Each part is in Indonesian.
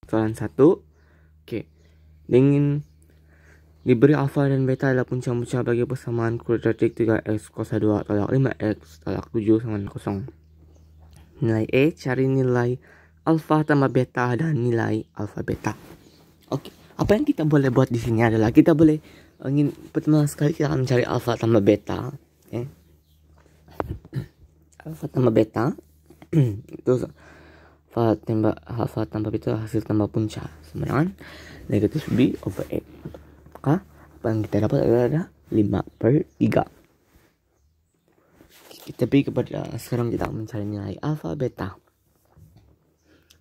Soalan 1. Oke. Dengan diberi alfa dan beta adalah puncak-puncak bagi persamaan kuadratik 3x kuasa 2 tolak 5x tolak 7 sama 0. Nilai E, cari nilai alfa tambah beta dan nilai alfa beta. Oke, apa yang kita boleh buat di sini adalah kita boleh pertama sekali kita akan mencari alfa tambah beta. Oke. Alfa tambah beta itu alfa tambah beta hasil tambah puncak sama dengan negatif B over A. Maka apa yang kita dapat adalah 5/3. Tapi sekarang kita akan mencari nilai alfa beta.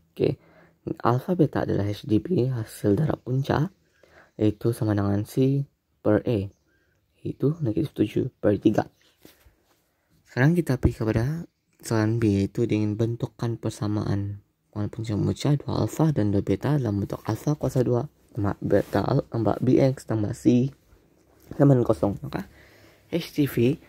Oke, alfa beta adalah HDP hasil darab puncak, yaitu sama dengan C per A, yaitu negatif 7/3. Sekarang kita pergi kepada soalan B, yaitu dengan bentukan persamaan puncak 2 alfa dan 2 beta dalam bentuk alfa kuasa 2 tambah beta tambah bx tambah c sama dengan 0. Maka HTV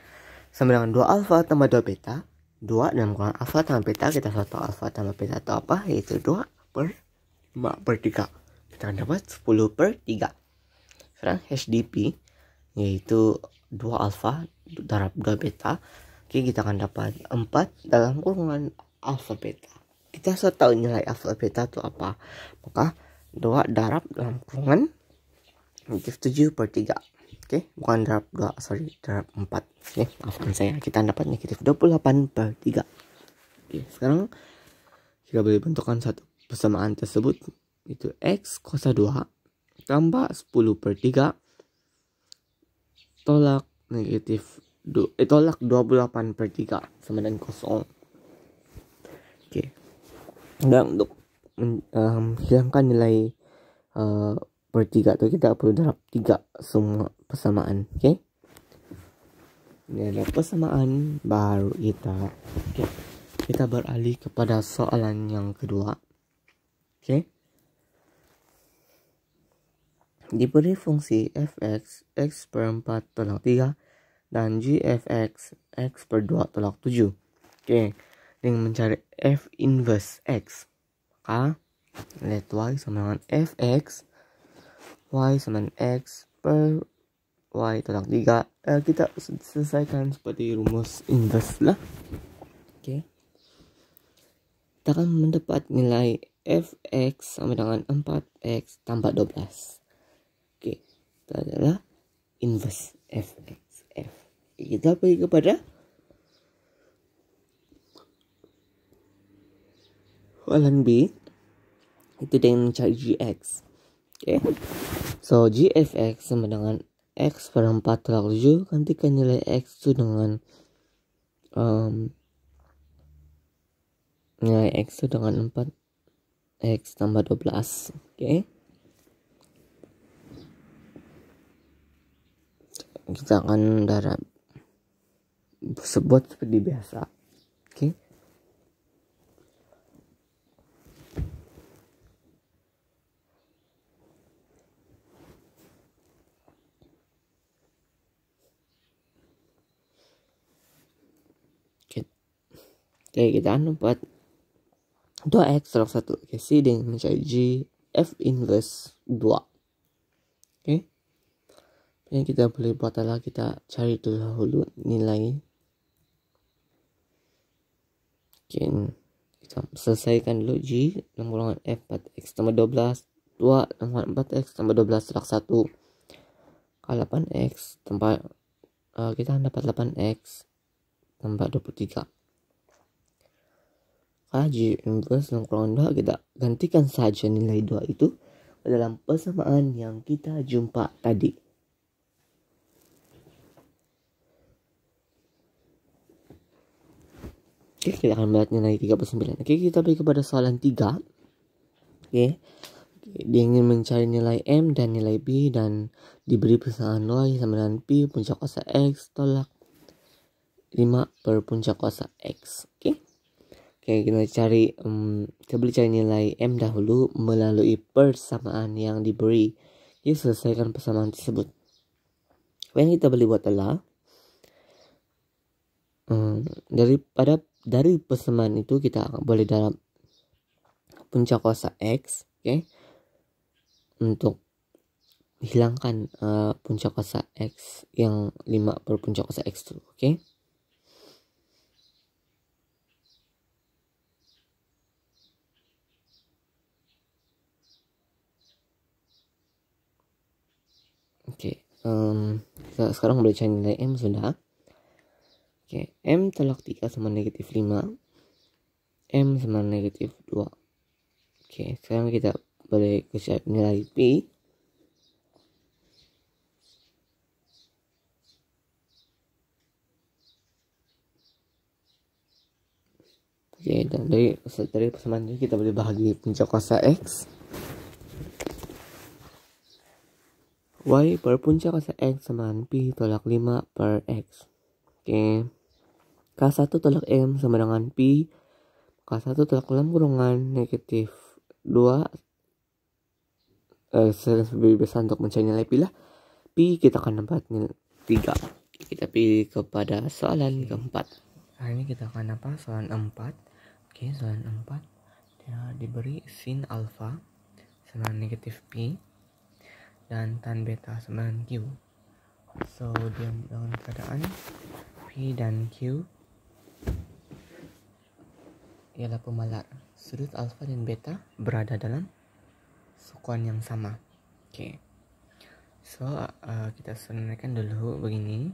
sama dengan 2 alfa tambah 2 beta. 2 dalam kurang alfa tambah beta, kita sudah tahu alfa tambah beta itu apa, yaitu 2/5/3. Kita akan dapat 10/3. Sekarang HDP yaitu 2 alfa darab 2 beta. Oke, kita akan dapat 4 dalam kurungan alfa beta. Kita sudah tahu nilai alfa beta itu apa. Maka 2 darab dalam kurungan negatif 7/3. Oke, bukan darab 4. Oke, maafkan saya. Kita dapat negatif 28/3. Oke, sekarang kita boleh bentukkan satu persamaan tersebut, itu X kuasa 2 tambah 10/3 tolak negatif tolak 28/3 sama dengan 0. Oke. Dan untuk hilangkan nilai per 3 itu kita perlu darab 3 semua persamaan. Oke. Ini adalah persamaan baru kita. Oke. Kita beralih kepada soalan yang kedua. Oke. Diberi fungsi fx x/4 tolak 3 dan gfx x/2 tolak 7. Oke, dengan mencari f inverse x, maka lihat y sama dengan fx, y sama dengan x per y tolak 3. Kita selesaikan seperti rumus inverse lah. Oke, kita akan mendapat nilai fx sama dengan 4x tambah 12. Oke, itu adalah inverse fx. Kita pergi kepada soalan B, itu dengan mencari gx. Oke, so gfx sama dengan x per 4 tolak 7. Gantikan nilai x itu dengan nilai x itu dengan 4x tambah 12. Oke, kita akan darab sebut seperti biasa. Oke. Oke, kita dapat 2x tolak 1. Oke, C dengan mencari G F inverse 2. Oke. Yang kita boleh buat adalah kita cari dulu nilai. Oke, kita selesaikan dulu G dalam kurungan F 4x tambah 12 2 dalam 4x tambah 12 tolak 1 8x tambah kita dapat 8x tambah 23. G inverse dalam kurungan 2, kita gantikan saja nilai 2 itu dalam persamaan yang kita jumpa tadi. Oke, kita akan melihat nilai 39. Oke, kita pergi kepada soalan 3. Oke, dia ingin mencari nilai M dan nilai B dan diberi persamaan Y sama dengan P puncak kuasa X tolak 5 per puncak kuasa X. Oke, kita boleh cari nilai M dahulu melalui persamaan yang diberi. Kita selesaikan persamaan tersebut. Apa yang kita boleh buat adalah dari persamaan itu kita boleh darab puncak kuasa X. Oke. Untuk hilangkan puncak kuasa X yang 5 per puncak kuasa X tuh. Oke. Oke. Kita sekarang boleh cari nilai M sudah. Oke. M tolak 3 sama negatif 5. M sama negatif 2. Oke. Sekarang kita boleh cari nilai P. Oke, dan dari persamaan ini kita boleh bahagi puncak kuasa X. Y per puncak kuasa X sama P tolak 5 per X. Oke. K1 tolak M sama dengan P. K1 tolak dalam kurungan negatif 2. Lebih besar untuk mencari nilai P lah. P kita akan dapat nilai 3. Kita pilih kepada soalan keempat. Hari ini kita akan dapat soalan 4. Oke, soalan 4. Dia diberi sin alfa sama negatif P dan tan beta sama Q. So, dia dalam keadaan P dan Q ialah pemalar. Sudut alfa dan beta berada dalam sukuan yang sama. Oke. So, kita senaraikan dulu begini.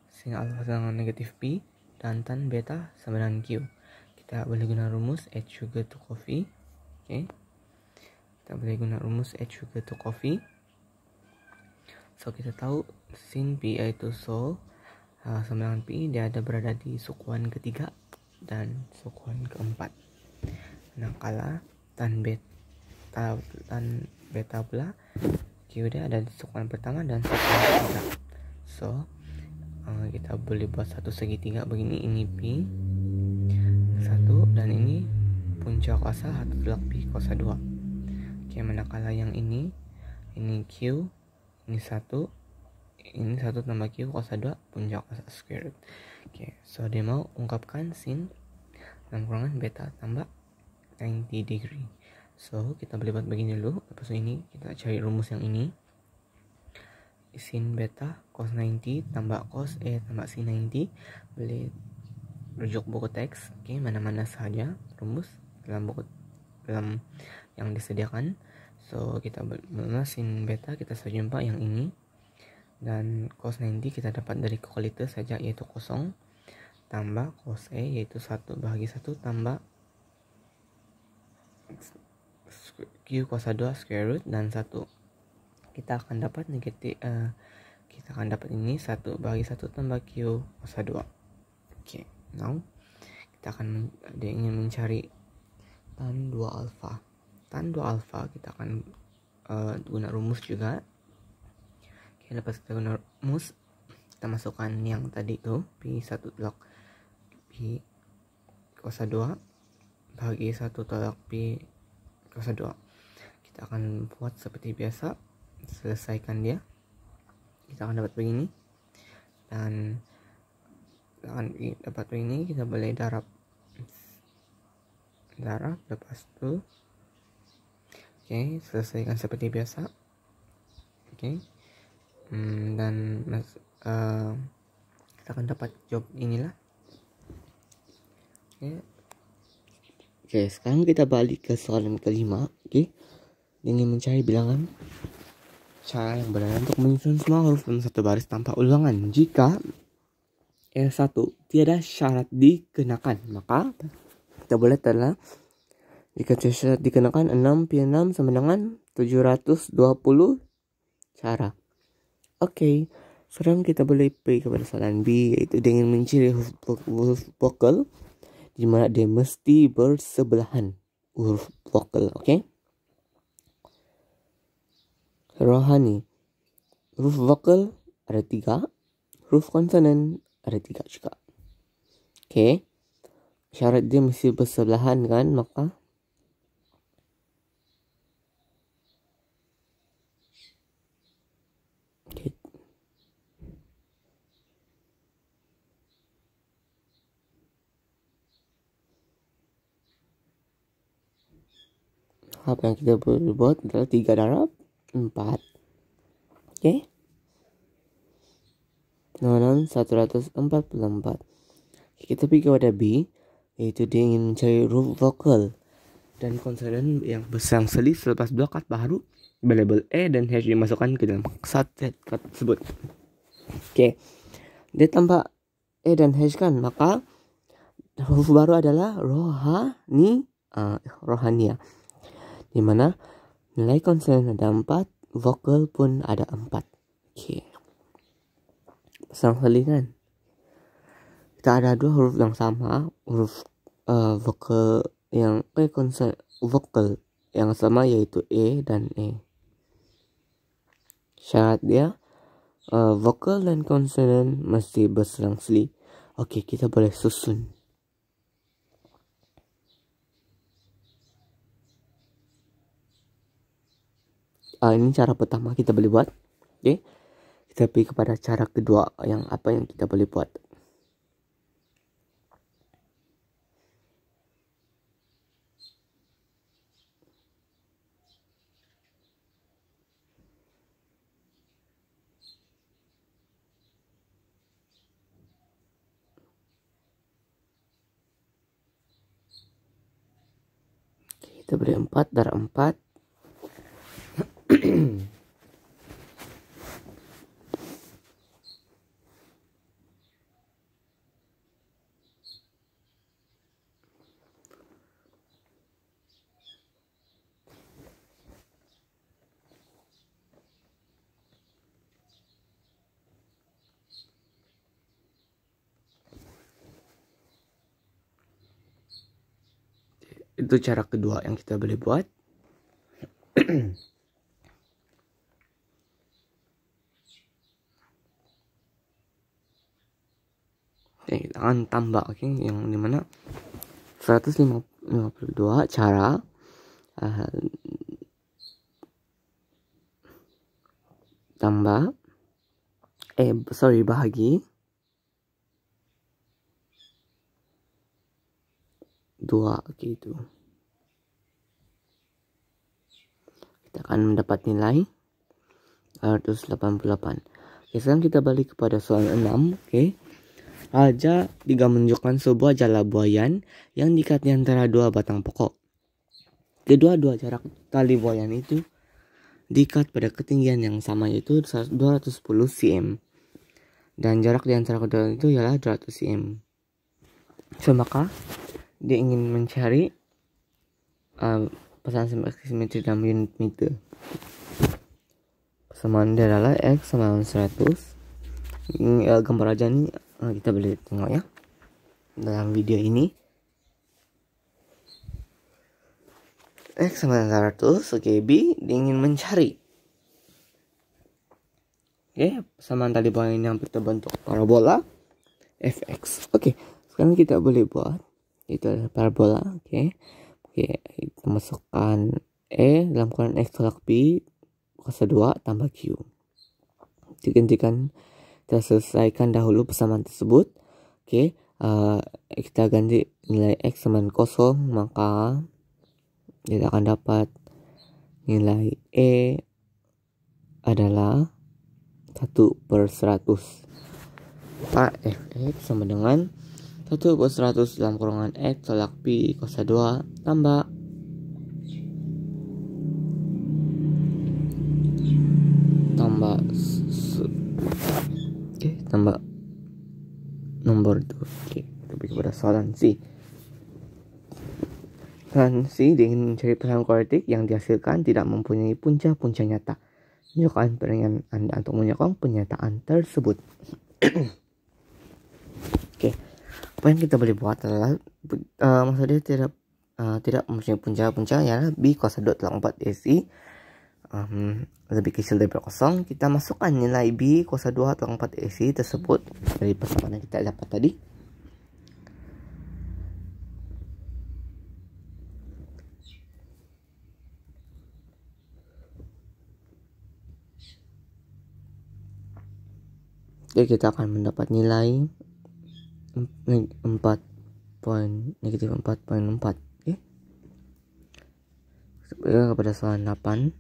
Sin alfa sama negatif P dan tan beta sama dengan Q. Kita boleh guna rumus add sugar to coffee. Oke. Kita boleh guna rumus add sugar to coffee. So, kita tahu sin P yaitu so sama dengan P, dia ada berada di sukuan ketiga dan sukuan keempat. Manakala tan beta pula Q dia ada di sukuan pertama dan sukuan ketiga. So, kita boleh buat satu segitiga begini. Ini P 1 dan ini puncak kuasa 1 tolak P kuasa 2. Oke, manakala yang ini Q, ini 1 tambah Q kuasa 2 puncak kuasa square root. Oke, so dia mau ungkapkan sin dalam kurangan beta tambah 90 degree. So, kita boleh buat begini dulu. Lepas ini kita cari rumus yang ini. Sin beta cos 90 tambah cos A tambah sin 90. Boleh rujuk buku teks. Oke, mana-mana saja rumus dalam yang disediakan. So, kita sin beta kita sudah jumpa yang ini. Dan cos 90 kita dapat dari kalkulator saja, yaitu 0 tambah cos A yaitu 1 bahagi 1 tambah Q kuasa 2 square root dan 1. Kita akan dapat kita akan dapat ini 1 bahagi 1 tambah Q kuasa 2. Oke, now kita akan ingin mencari tan 2 alfa. Tan 2 alfa kita akan guna rumus juga. Oke, lepas kita guna rumus, kita masukkan yang tadi tuh P1 tolak P kuasa 2 bagi 1 tolak P kuasa 2. Kita akan buat seperti biasa, selesaikan dia. Kita akan dapat begini. Dan akan dapat begini, kita boleh darab lepas itu. Oke, selesaikan seperti biasa. Oke. Dan kita akan dapat jawab inilah. Oke, sekarang kita balik ke soalan kelima. Oke, ingin mencari bilangan. Cara yang benar untuk menyusun semua huruf dalam satu baris tanpa ulangan. Jika R1 tiada syarat dikenakan, maka kita boleh telah jika syarat dikenakan 6 pi 6 sama dengan 720 cara. Oke, sekarang kita boleh pergi kepada soalan B, yaitu dengan mencari huruf vokal di mana dia mesti bersebelahan huruf vokal. Oke. Rohani, huruf vokal ada 3, huruf konsonan ada 3 juga. Oke. Syarat dia mesti bersebelahan kan, maka apa yang kita boleh buat adalah 3 darab 4. Oke. Nonon 144. Kita pergi kepada B, yaitu dia ingin mencari huruf vokal dan konsonan yang bersang seli selepas 2 kata baru label E dan H dimasukkan ke dalam satu kata tersebut. Oke. Dia tanpa E dan H kan, maka huruf baru adalah rohania, di mana nilai konsonan ada 4, vokal pun ada 4. Oke. Bersang seli kan, kita ada 2 huruf yang sama, huruf vokal yang vokal yang sama, yaitu E dan E. Syarat dia vokal dan konsonan mesti berselang-seli. Oke, kita boleh susun. Ini cara pertama kita boleh buat. Oke, kita pergi kepada cara kedua, yang apa yang kita boleh buat. Kita beri 4 darab 4. Itu cara kedua yang kita boleh buat. Kita akan tambah, oke, yang dimana 152 cara tambah bahagi 2, gitu. Kita akan mendapat nilai 188. Oke, sekarang kita balik kepada soal 6. Oke. Raja Tiga menunjukkan sebuah jala buayan yang diikat di antara 2 batang pokok. Kedua-dua jarak tali buayan itu diikat pada ketinggian yang sama, yaitu 210 cm. Dan jarak di antara kedua itu ialah 200 cm. So, maka dia ingin mencari persamaan simetri dalam unit meter. Persamaan dia adalah X sama 100. Ini gambar aja nih, kita boleh tengok ya dalam video ini. X sama 100. Oke, B dia ingin mencari persamaan tali buayan yang berbentuk parabola fx. Oke, sekarang kita boleh buat itu adalah parabola. Oke, kita masukkan E dalam kurungan X tolak B kuasa 2 tambah Q. Digantikan, kita selesaikan dahulu persamaan tersebut. Oke, kita ganti nilai X sama 0, maka kita akan dapat nilai E adalah 1/100. Maka fx sama dengan 1/100 dalam kurungan X tolak B kuasa 2 tambah nomor 2. Oke, kita pergi kepada soalan C. Soalan C, dia ingin mencari persamaan kuadratik yang dihasilkan tidak mempunyai punca-punca nyata. Tunjukkan pernyataan Anda untuk menyokong pernyataan tersebut. Oke, apa yang kita boleh buat adalah maksudnya tidak mempunyai punca-punca, ya B kuasa 2 tolak 4 AC lebih kecil dari kosong. Kita masukkan nilai B kuasa 2 atau 4 AC tersebut dari persamaan yang kita dapat tadi. Jadi kita akan mendapat nilai negatif 4.4. Oke. kepada soal 8.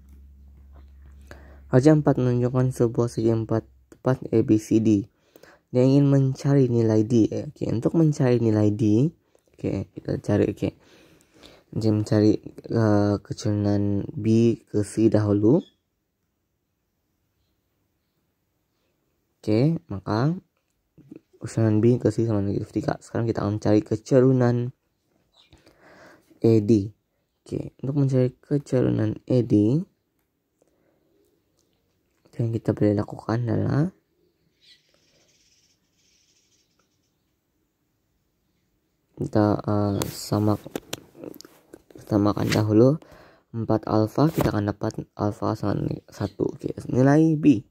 Raja 4 menunjukkan sebuah segi 4 tepat ABCD. Dia ingin mencari nilai D. Oke, untuk mencari nilai D, oke, kita cari, oke. Jadi mencari kecurian B ke C dahulu. Oke, maka kecurian B ke C sama negatif 3. Sekarang kita akan mencari kecurian AD. Oke, untuk mencari kecurian AD, yang kita boleh lakukan adalah kita samakan dahulu 4 alfa, kita akan dapat alfa sama 1. Oke, nilai B.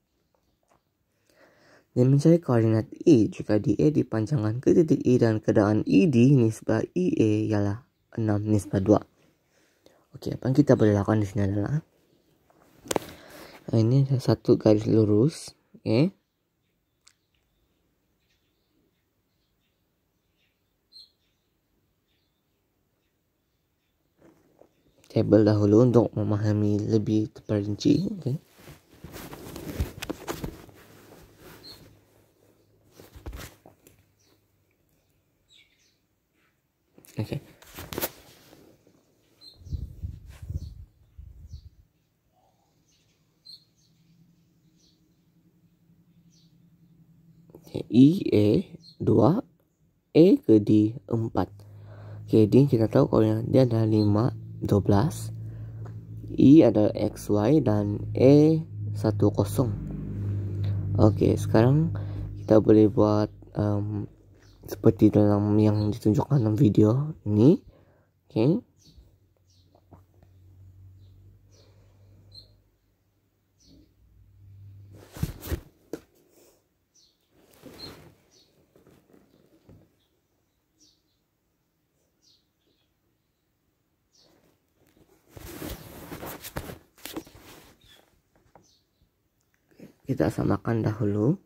Dan mencari koordinat E jika DE dipanjangkan ke titik E dan keadaan ED nisbah IE ialah 6 nisbah 2. Oke, apa yang kita boleh lakukan di sini adalah ini ada satu garis lurus, oke. Tabel dahulu untuk memahami lebih terperinci, oke. Oke. I E 2, E ke D 4. Oke, D kita tahu koordinat dia adalah 5, 12. I adalah XY dan E 10. Oke, sekarang kita boleh buat seperti dalam yang ditunjukkan dalam video ini. Oke. Kita samakan dahulu.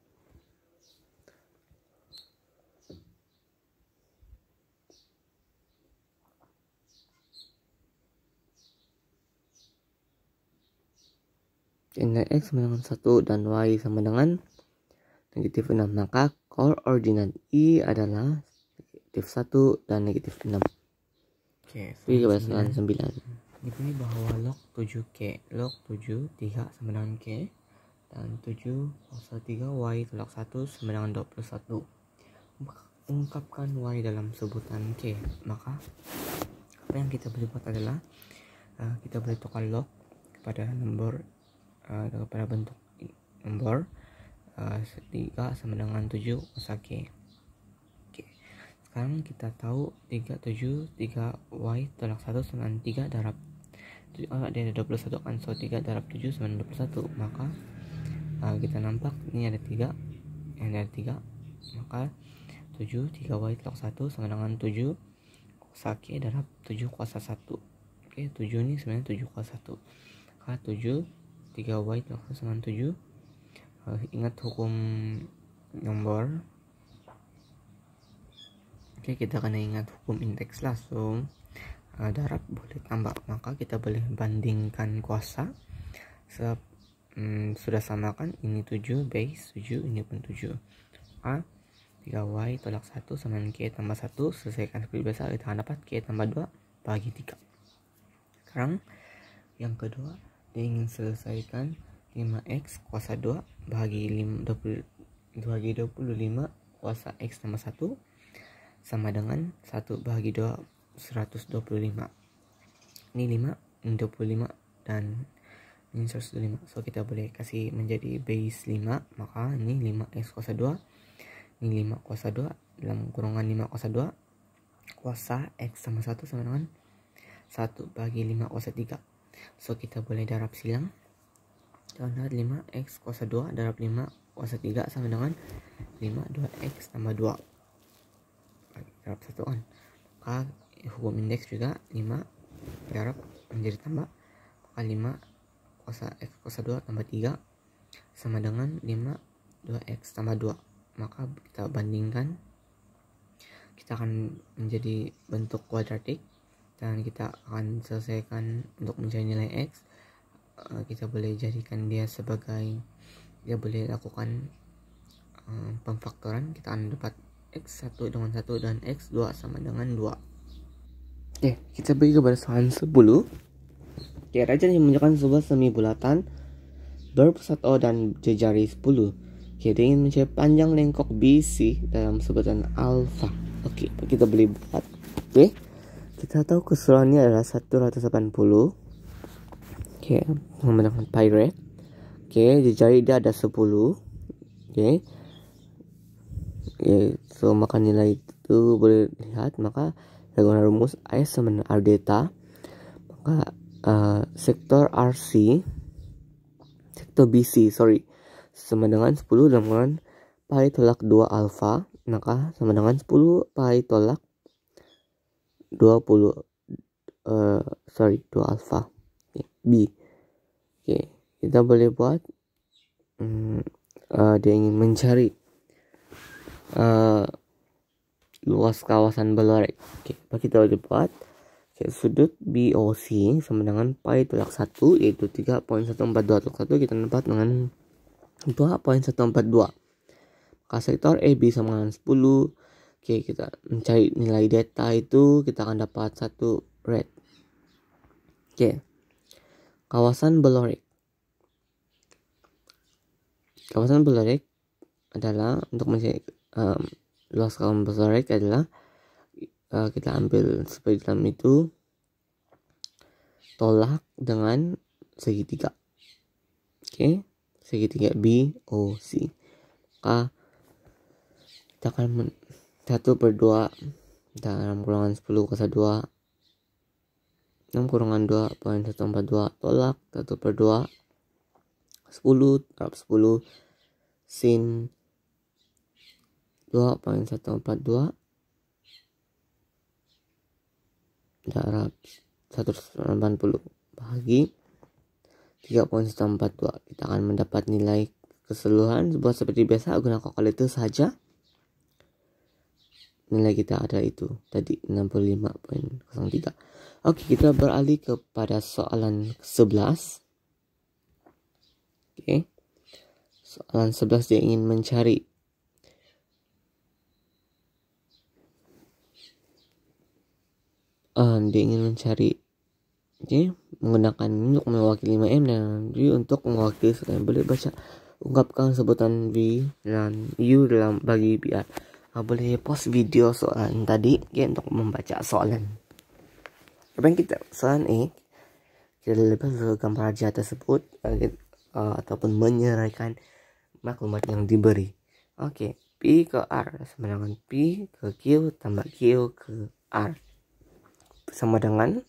Nilai X sama dengan 1 dan Y sama dengan negatif 6. Maka koordinat I adalah negatif 1 dan negatif 6. Oke, soal 9. Ini bahwa log 7K, log 7 3 sama dengan K, dan 7 kuasa 3 Y tolak 1 sama dengan 21. Ungkapkan Y dalam sebutan K. Maka apa yang kita boleh buat adalah kita boleh tukar log kepada nomor kepada bentuk nomor 3 sama dengan 7 kuasa K. Oke. Sekarang kita tahu 3 Y tolak 1 sama dengan 3 darab dia ada 21 kan, so 3 darab 7 sama dengan 21. Maka kita nampak ini ada 3, yang ada 3, maka 7 3Y tolak 1 sama dengan 7 kuasa K darab 7 kuasa 1. Oke, 7 ini sebenarnya 7 kuasa 1, maka 7 3Y tolak 1 sama dengan 7. Ingat hukum nomor. Oke, kita akan ingat hukum indeks langsung. Darab boleh tambah, maka kita boleh bandingkan kuasa. Sudah samakan, ini 7 base 7, ini pun 7. 3Y tolak 1 sama dengan K tambah 1. Selesaikan seperti biasa, kita akan dapat K tambah 2 bagi 3. Sekarang yang kedua, dia ingin selesaikan 5X kuasa 2 bagi 25 kuasa X tambah 1 sama dengan 1 bagi 2 125. Ini 5, ini 25, dan ini 125. So kita boleh kasih menjadi base 5. Maka ini 5X kuasa 2, ini 5 kuasa 2 dalam kurungan 5 kuasa 2 kuasa X sama 1 sama dengan 1 bagi 5 kuasa 3. So kita boleh darab silang. Kita 5X kuasa 2 darab 5 kuasa 3 sama dengan 5 2X tambah 2 darab 1 kan. Maka hukum indeks juga 5 darab menjadi tambah, maka 5 kuasa X kuasa 2 tambah 3 sama dengan 5 2X tambah 2. Maka kita bandingkan, kita akan menjadi bentuk kuadratik. dan kita akan selesaikan untuk mencari nilai X. Kita boleh jadikan dia sebagai, dia boleh lakukan pemfaktoran. Kita akan dapat X1 dengan 1 dan X2 sama dengan 2. Oke, kita pergi kepada soalan 10. Oke, Rajan yang menunjukkan sebuah semi bulatan berpusat O dan jejari 10. Oke, dia ingin mencari panjang lengkok BC dalam sebutan alfa. Oke, kita boleh buat. Oke, kita tahu keseluruhannya adalah 180. Oke, menggunakan pi rate. Oke, jejari dia ada 10. Oke, so maka nilai itu boleh lihat, maka dengan rumus I sama dengan R delta, maka sektor BC sama dengan 10 dengan pi tolak 2 alfa, maka sama dengan 10 pi tolak 2 alfa. B. Oke, kita boleh buat dia ingin mencari luas kawasan Balorek. Oke, kita boleh buat sudut BOC sama dengan pi tolak 1, yaitu 3.142 tolak 1, kita dapat dengan 2.142. Maka sektor AB sama dengan 10. Oke, kita mencari nilai delta itu, kita akan dapat 1 rad. Oke, kawasan Balorek. Kawasan Balorek adalah, untuk mencari luas kawasan Balorek adalah, kita ambil sebagai dalam itu tolak dengan segitiga. Oke, segitiga BOC. Maka kita akan 1/2 dalam kurungan 10 kuasa 2 6 kurungan 2.142 tolak 1/2 10 terhadap 10 sin 2.142 darab 180 bagi 3.142. Kita akan mendapat nilai keseluruhan. Buat seperti biasa, gunakan kalkulator saja. Nilai kita ada itu tadi 65.03. Oke, kita beralih kepada soalan 11. Oke, soalan 11 dia ingin mencari menggunakan untuk mewakili 5M dan V untuk mewakili sekian. Boleh baca, ungkapkan sebutan V dan U dalam bagi PR. Boleh pause video soalan tadi untuk membaca soalan. Kita soalan A, kita lepas ke gambar raja tersebut ataupun menyerahkan maklumat yang diberi. Oke, P ke R sama dengan P ke Q tambah Q ke R sama dengan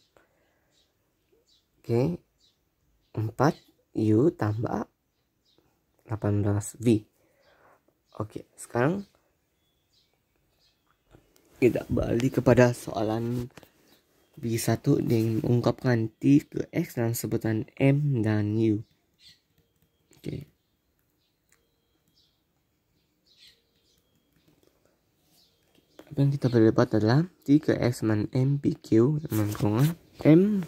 4U tambah 18V. Oke, sekarang kita balik kepada soalan B1 dengan mengungkapkan T ke X dan sebutan M dan U. Oke. Apa yang kita berdebat adalah T ke X sama M P Q dengan kurungan M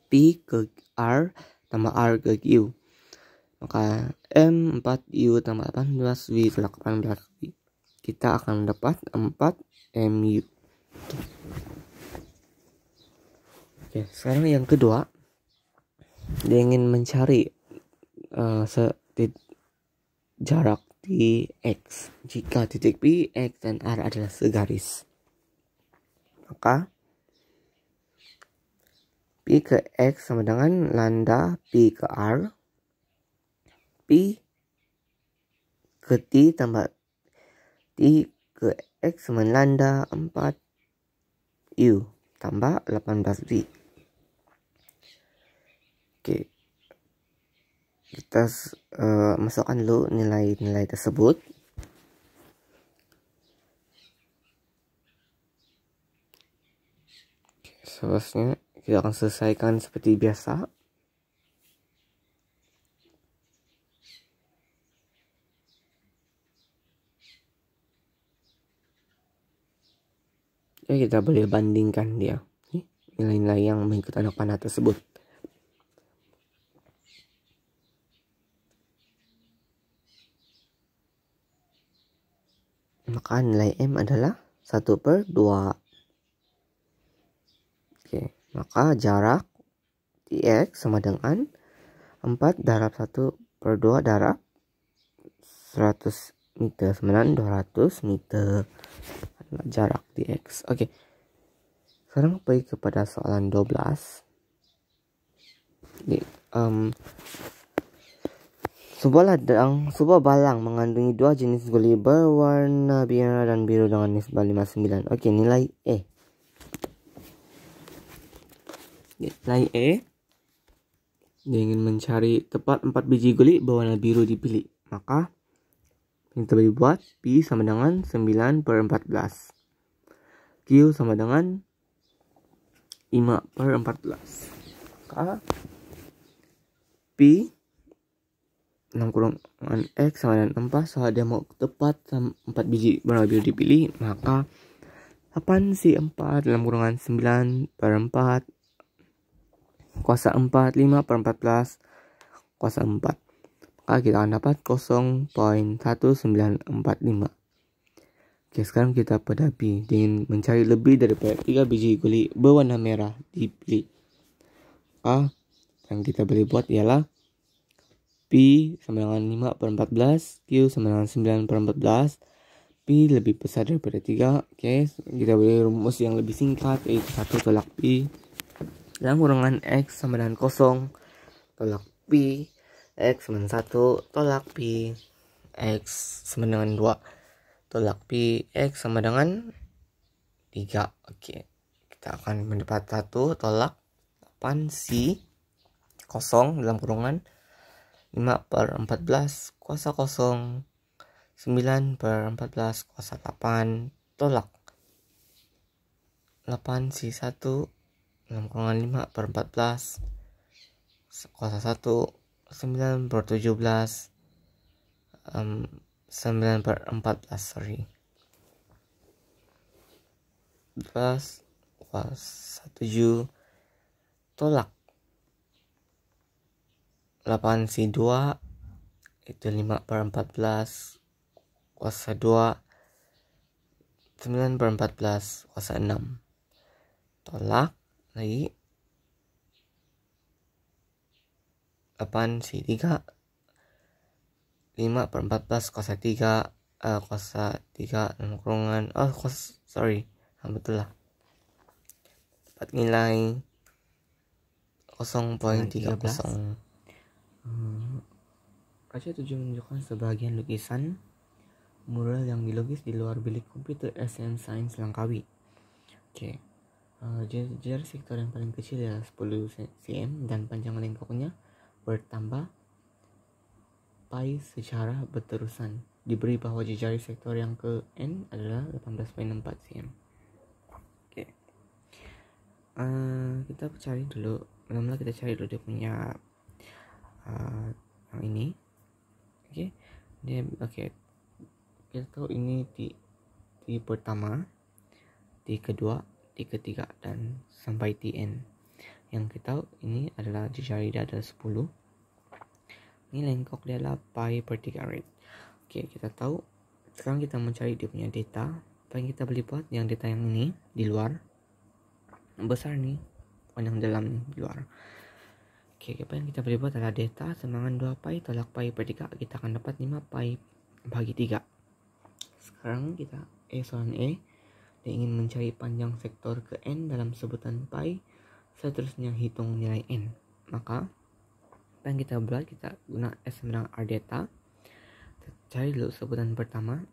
P ke R tambah R ke Q. Maka M 4U tambah 18V tolak 18V. Kita akan mendapat 4MU. Oke, sekarang yang kedua, dia ingin mencari jarak di X jika titik P, X, dan R adalah segaris. Maka P ke X sama dengan lambda P ke R, P ke T tambah T ke X sama lambda 4U tambah 18V. Oke, kita masukkan dulu nilai-nilai tersebut. Seterusnya kita akan selesaikan seperti biasa. Ya, kita boleh bandingkan dia. nilai-nilai yang mengikut anak panah tersebut. Maka nilai M adalah 1/2. Oke, maka jarak dx sama dengan 4 darab 1/2 darab 100 meter sama dengan 200 meter jarak dx. Oke, sekarang pergi kepada soalan 12. Sebuah balang mengandungi dua jenis guli berwarna biru dan biru dengan nisbah 59. Oke, nilai E. Nilai E, dia ingin mencari tepat 4 biji guli berwarna biru dipilih. Maka kita boleh buat P sama dengan 9/14. Q sama dengan 5/14. Maka P 6 - X sama dengan 4. Soal dia mau tepat 4 biji warna biru dipilih, maka 8/4 dalam kurungan 9/4 kuasa 4 5/14 kuasa 4. Maka kita akan dapat 0.1945. Oke, sekarang kita pada B. Dia ingin mencari lebih daripada 3 biji guli berwarna merah dipilih. Maka yang kita boleh buat ialah P sama dengan 5/14, Q sama dengan 9/14. P lebih besar daripada 3. Oke, kita boleh rumus yang lebih singkat, yaitu 1 tolak P dalam kurungan X sama dengan 0 tolak P, X sama dengan 1 tolak P, X sama dengan 2 tolak P, X sama dengan 3. Oke, kita akan mendapat 1 tolak 8 C 0 dalam kurungan 5/14 kuasa 0, 9/14 kuasa 8 tolak 8C1 dalam kurungan 5/14 kuasa 1, 9/17 9/14 sorry 12 kuasa 7 tolak 8C2 itu 5/14 kuasa 2, 9/14 kuasa 6 tolak lagi 8C3 5/14 kuasa 3 kuasa 3 dalam kurungan betul lah, dapat nilai 0.30. Kaca 7 menunjukkan sebagian lukisan mural yang dilukis di luar bilik komputer SM Sains Langkawi. Oke, jarak sektor yang paling kecil adalah 10 cm dan panjang lengkoknya bertambah pi secara berterusan. Diberi bahwa jari sektor yang ke N adalah 18,4 cm. Oke, kita cari dulu. Mula-mula kita cari dulu dia punya yang ini. Kita tahu ini di pertama, di kedua, di ketiga, dan sampai Tn. Yang kita tahu ini adalah jari dia adalah 10. Ini lengkok dia adalah pi/3 rate. Oke, kita tahu. Sekarang kita mencari dia punya data. Apa yang kita boleh buat? Yang data yang ini di luar, yang besar nih, bukan yang dalam nih, di luar. Oke, apa yang kita boleh buat adalah data sama dengan 2 pi tolak pi/3. Kita akan dapat 5 pi bagi 3. Sekarang kita soalan E. Dia ingin mencari panjang sektor ke N dalam sebutan pi. Seterusnya hitung nilai N. Maka apa yang kita buat? Kita guna S sama dengan R data. Kita cari dulu sebutan pertama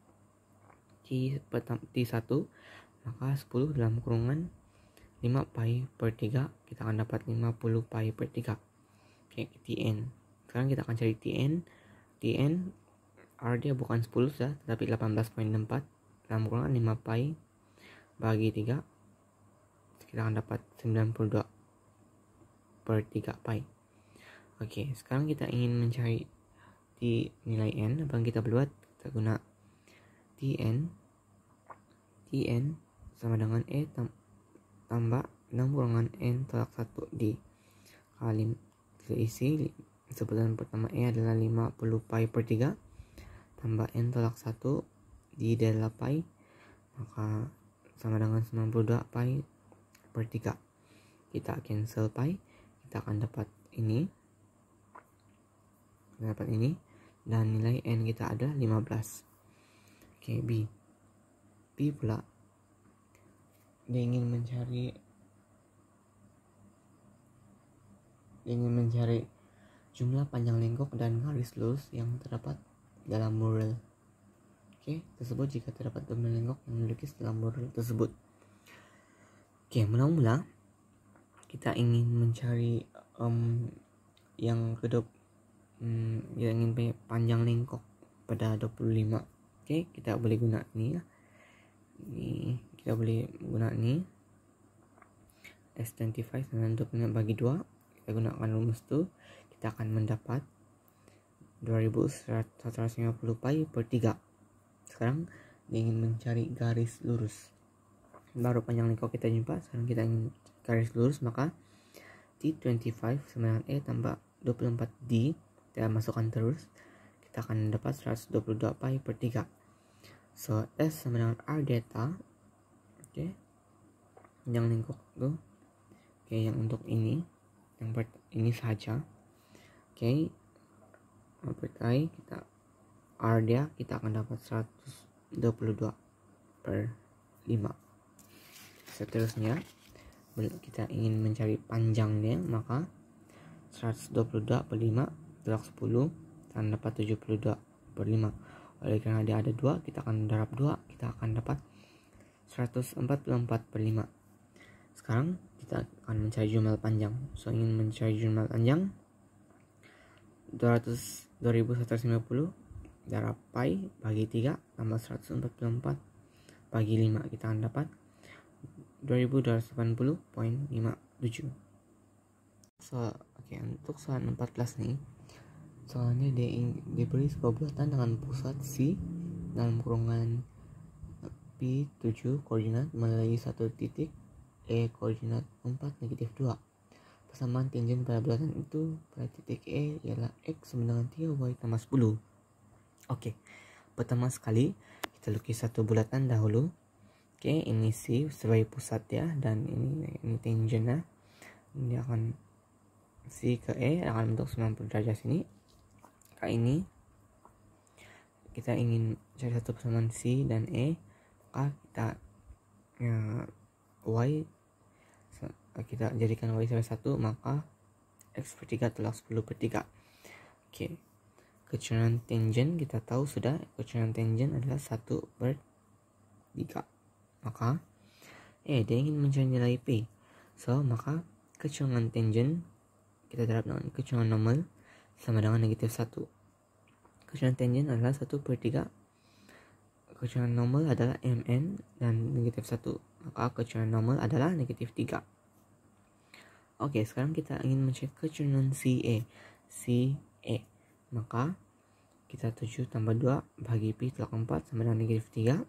T1, maka 10 dalam kurungan 5 pi/3. Kita akan dapat 50 pi/3. Oke, Tn. Sekarang kita akan cari Tn R dia bukan 10 sudah, tetapi 18,4 dalam kurungan 5 pi bagi 3. Kita akan dapat 92/3 pi. Oke, sekarang kita ingin mencari nilai N. Apa yang kita buat? Kita guna Tn sama dengan E tambah N tolak 1 D. Kali terisi, sebutan pertama E adalah 50 pi per 3 tambah N tolak 1 D adalah pi, maka sama dengan 92 pi per 3. Kita cancel pi, kita akan dapat ini, dan nilai N kita ada 15. Oke, B pula dia ingin mencari jumlah panjang lengkok dan garis lurus yang terdapat dalam mural. Oke, tersebut jika terdapat jumlah lengkok yang dilukis dalam mural tersebut. Oke, mula-mula kita ingin mencari yang ingin panjang lengkok pada 25. Oke, kita boleh guna ini ya. Kita boleh guna ini S25 dan 25 bagi 2. Kita gunakan rumus itu, kita akan mendapat 2150 pi per 3. Sekarang ingin mencari garis lurus, baru panjang lengkok kita jumpa. Sekarang kita ingin garis lurus, maka T25 sama dengan E tambah 24D kita masukkan terus, kita akan dapat 122 pi per 3. So S sama dengan R data. Oke, panjang lengkok tuh. Oke, yang untuk ini, yang ini saja. Oke, I kita R dia, kita akan dapat 122 per 5. Seterusnya kita ingin mencari panjangnya, maka 122 per 5 tolak 10 akan dapat 72 per 5. Oleh karena dia ada 2, kita akan darab 2, kita akan dapat 144 per 5. Sekarang kita akan mencari jumlah panjang. So, ingin mencari jumlah panjang 2150 darab pi bagi 3 tambah 144 bagi 5, kita akan dapat 2280.57. So, oke, untuk soal 14 nih, soalnya dia diberi sebuah bulatan dengan pusat C dalam kurungan P7 koordinat melalui satu titik E koordinat 4 negatif 2. Persamaan tangent pada bulatan itu pada titik E ialah X sama dengan 3Y tambah 10. Oke, pertama sekali kita lukis satu bulatan dahulu. Oke, ini C sebagai pusat ya, dan ini tangentnya. Ini akan C ke E akan bentuk 90 derajat sini. Kali ini kita ingin cari satu persamaan C dan E, maka kita jadikan Y sebagai 1, maka X per 3 tolak 10 per 3. Oke, kecurahan tangent kita tahu sudah, kecurahan tangent adalah 1 per 3. Maka dia ingin mencari nilai P. So, maka kecurahan tangent kita darab dengan kecurahan normal sama dengan negatif 1. Kecurahan tangent adalah 1 per 3. Kecurahan normal adalah mn dan negatif 1. Maka kecurahan normal adalah negatif 3. Oke, sekarang kita ingin mencari kecurahan CE. Maka kita 7 tambah 2 bagi P tolak 4 sama dengan negatif 3.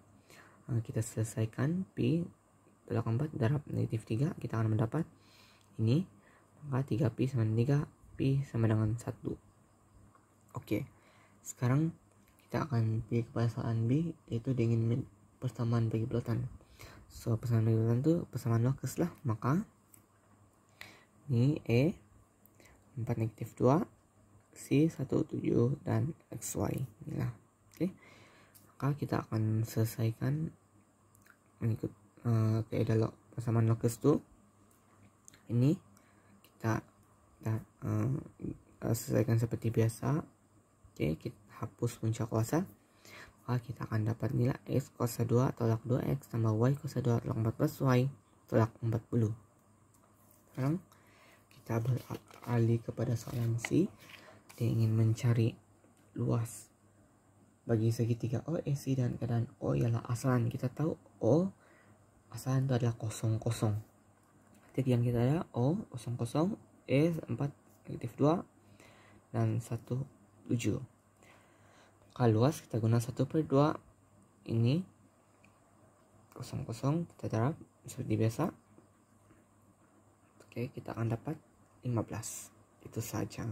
Kita selesaikan P tolak 4 darab negatif 3, kita akan mendapat ini, maka 3P sama dengan 3, P sama dengan 1. Oke, sekarang kita akan pilih kepada soalan B, yaitu dengan persamaan bagi bulatan. So, persamaan bagi bulatan itu persamaan locus lah, maka ini E 4 negatif 2, C 1 7 dan XY. Inilah. Oke, maka kita akan selesaikan mengikut kaidah persamaan locus itu. Ini kita selesaikan seperti biasa. Oke, kita hapus puncak kuasa, maka kita akan dapat nilai X kuasa 2 tolak 2X tambah Y kuasa 2 tolak 4 plus Y tolak 40. Sekarang kita beralih kepada soalan C. Dia ingin mencari luas bagi segitiga OEC dan keadaan O ialah asalan. Kita tahu O asalan itu adalah 0, 0. Titik yang kita ada O 0, 0, E 4 negatif 2 dan 1 7. Kalau luas kita guna 1 per 2. Ini 0, 0 kita darab seperti biasa. Oke, kita akan dapat 15. Itu saja.